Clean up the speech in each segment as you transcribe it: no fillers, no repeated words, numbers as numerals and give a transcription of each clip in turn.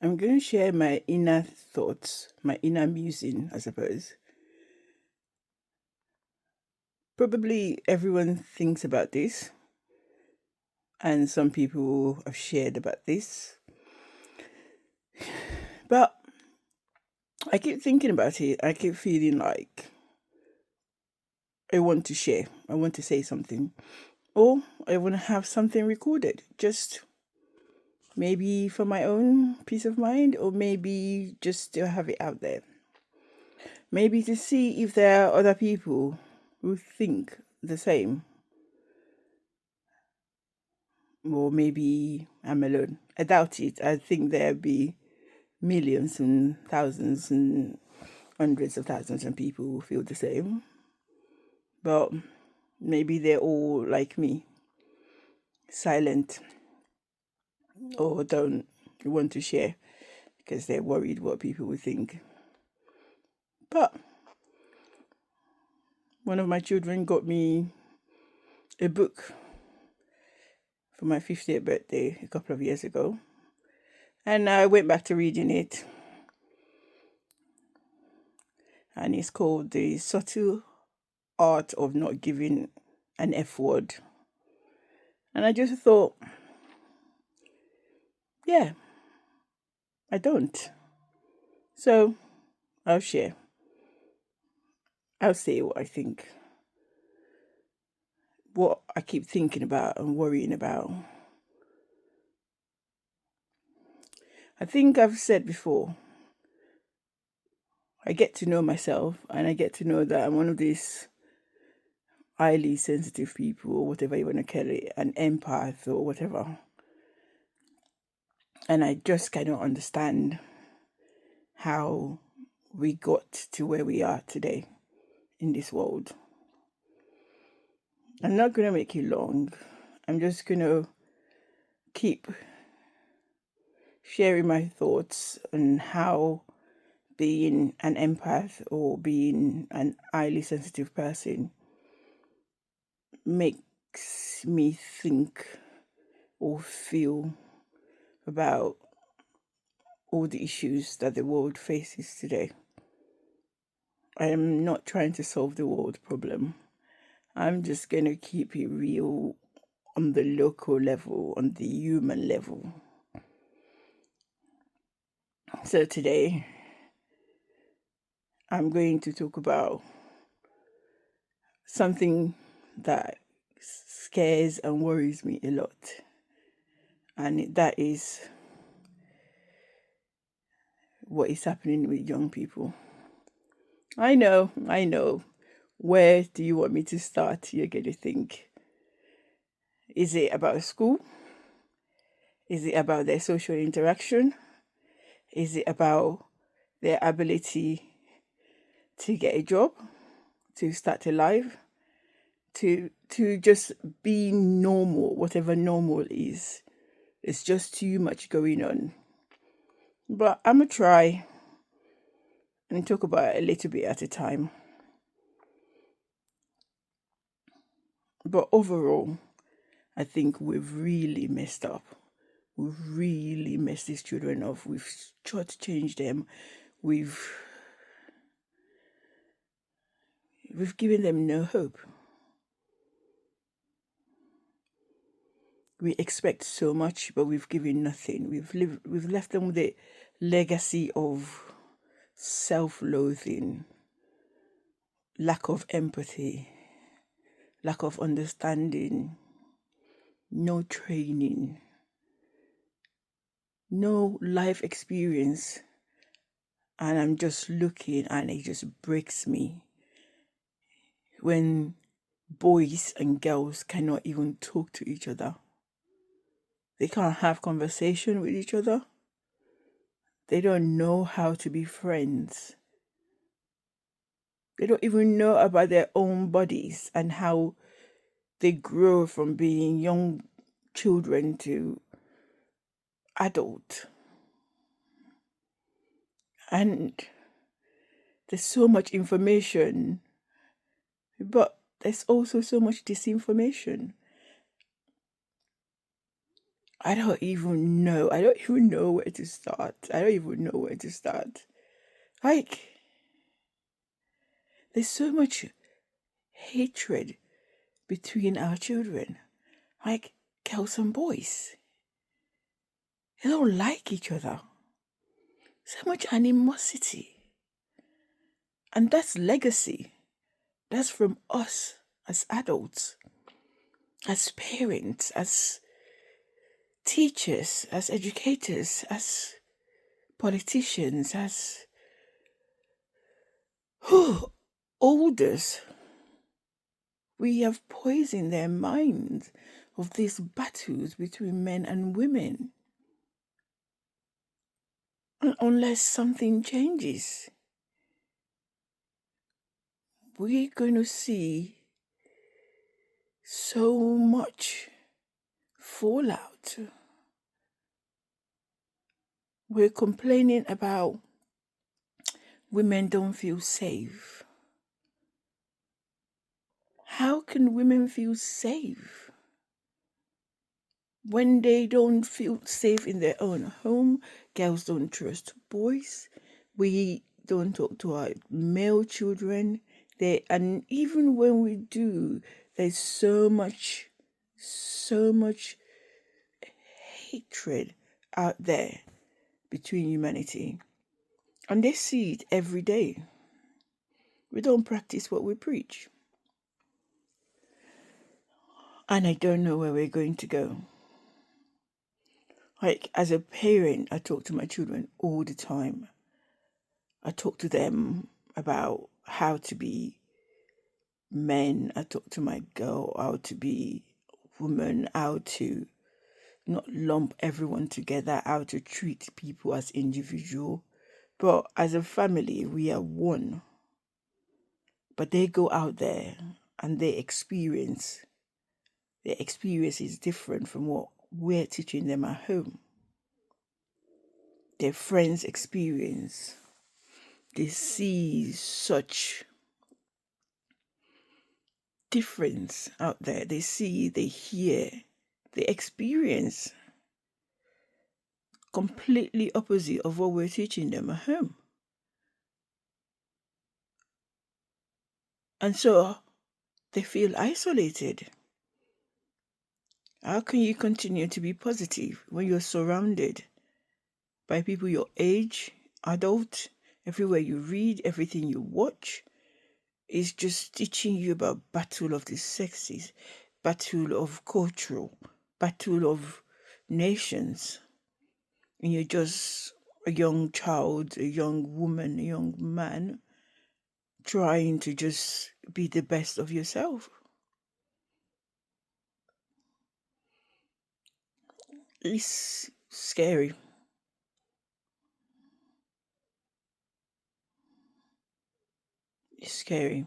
I'm going to share my inner thoughts, my inner musing, I suppose. Probably everyone thinks about this, and some people have shared about this. But I keep thinking about it. I keep feeling like I want to share. I want to say something. Or I want to have something recorded. Just maybe for my own peace of mind, or maybe just to have it out there. Maybe to see if there are other people who think the same. Or maybe I'm alone. I doubt it. I think there'll be millions and thousands and hundreds of thousands of people who feel the same. But maybe they're all like me, silent, or don't want to share because they're worried what people will think. But one of my children got me a book for my 50th birthday a couple of years ago. And I went back to reading it. And it's called The Subtle Art of Not Giving an F Word. And I just thought, yeah, I don't. So I'll share. I'll say what I think, what I keep thinking about and worrying about. I think I've said before, I get to know myself and I get to know that I'm one of these highly sensitive people, or whatever you want to call it, an empath or whatever. And I just cannot understand how we got to where we are today in this world. I'm not going to make it long. I'm just going to keep sharing my thoughts on how being an empath or being an highly sensitive person makes me think or feel about all the issues that the world faces today. I am not trying to solve the world problem. I'm just going to keep it real on the local level, on the human level. So today, I'm going to talk about something that scares and worries me a lot. And that is what is happening with young people. I know. Where do you want me to start? You're going to think. Is it about school? Is it about their social interaction? Is it about their ability to get a job, to start a life, to just be normal, whatever normal is? It's just too much going on. But I'm gonna try and talk about it a little bit at a time. But overall, I think we've really messed up. We've really messed these children up. We've shortchanged them. We've given them no hope. We expect so much, but we've given nothing. We've left them with a legacy of self-loathing, lack of empathy, lack of understanding, no training, no life experience. And I'm just looking and it just breaks me when boys and girls cannot even talk to each other. They can't have conversation with each other. They don't know how to be friends. They don't even know about their own bodies and how they grow from being young children to adult. And there's so much information, but there's also so much disinformation. I don't even know. I don't even know where to start. I don't even know where to start. Like, there's so much hatred between our children. Like, girls and boys. They don't like each other. So much animosity. And that's legacy. That's from us as adults, as parents, as teachers, as educators, as politicians, as elders. We have poisoned their minds of these battles between men and women. And unless something changes, we're going to see so much fallout. We're complaining about women don't feel safe. How can women feel safe when they don't feel safe in their own home? Girls don't trust boys. We don't talk to our male children. And even when we do, there's so much hatred out there between humanity. And they see it every day. We don't practice what we preach. And I don't know where we're going to go. Like, as a parent, I talk to my children all the time. I talk to them about how to be men. I talk to my girl how to be woman, how to not lump everyone together, how to treat people as individual. But as a family, we are one. But they go out there and their experience is different from what we're teaching them at home. Their friends' experience, they see such difference out there. They see, they hear, they experience completely opposite of what we're teaching them at home. And so they feel isolated. How can you continue to be positive when you're surrounded by people your age, adult, everywhere you read, everything you watch is just teaching you about battle of the sexes, battle of cultural, battle of nations. And you're just a young child, a young woman, a young man trying to just be the best of yourself. It's scary. It's scary.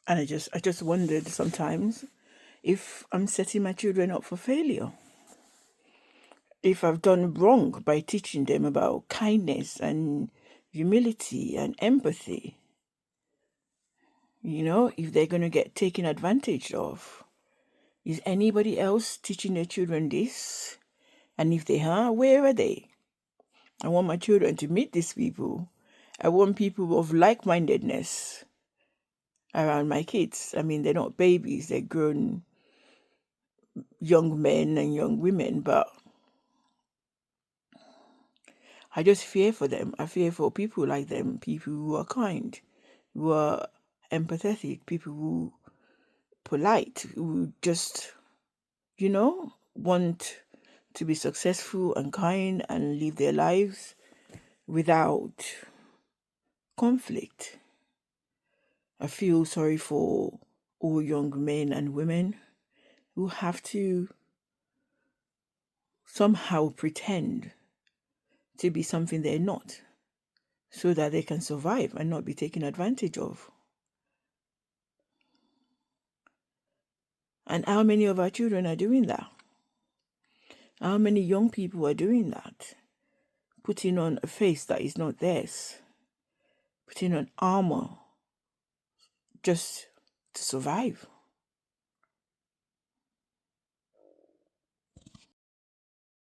And I just wondered sometimes if I'm setting my children up for failure. If I've done wrong by teaching them about kindness and humility and empathy. If they're going to get taken advantage of. Is anybody else teaching their children this? And if they are, where are they? I want my children to meet these people. I want people of like-mindedness around my kids. I mean, they're not babies, they're grown young men and young women, but I just fear for them. I fear for people like them, people who are kind, who are empathetic, people who are polite, who just, want to be successful and kind and live their lives without conflict. I feel sorry for all young men and women who have to somehow pretend to be something they're not so that they can survive and not be taken advantage of. And how many of our children are doing that? How many young people are doing that? Putting on a face that is not theirs, putting on armor just to survive.